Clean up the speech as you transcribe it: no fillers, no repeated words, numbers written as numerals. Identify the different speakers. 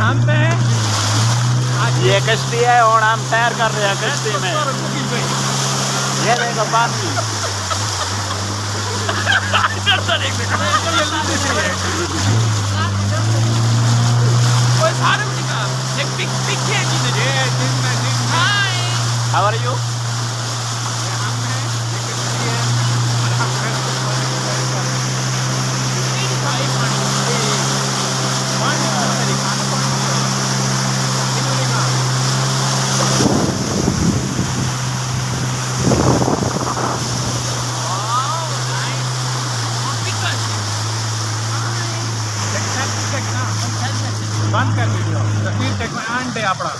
Speaker 1: हम पे है
Speaker 2: ये कश्ती है और हम तैर कर रहे हैं कश्ती में। ये देखो पानी। How are you?
Speaker 1: बंद कर वीडियो तस्वीर टेक में आंटे अपना